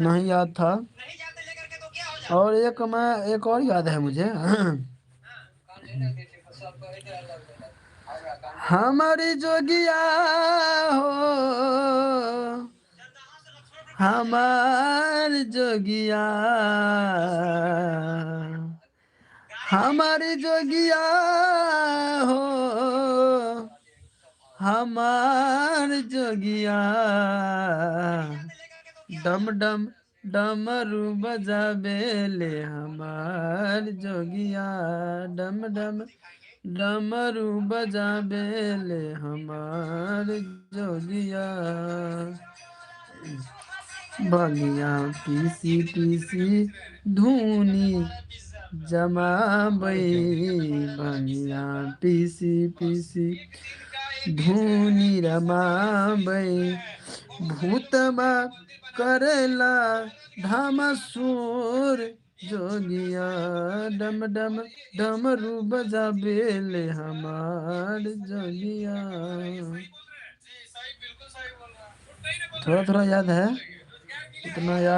नहीं याद था। और एक और याद है मुझे। हमारी जोगिया हो, हमार जोगिया, हमारी जोगिया हो, हमार जोगिया, डम डम डमरू बजाबेले हमार जोगिया, डम डम डमरू बजाबेले हमार जोगिया। बलिया पीसी पीसी धूनी जमाबई, बलिया पीसी पीसी धूनी रमाबई, भूतबा करेला धामसुर जोगिया, डम डम डमरू बजाबेले हमार जोगिया। थोड़ा थोड़ा याद है, उतना याद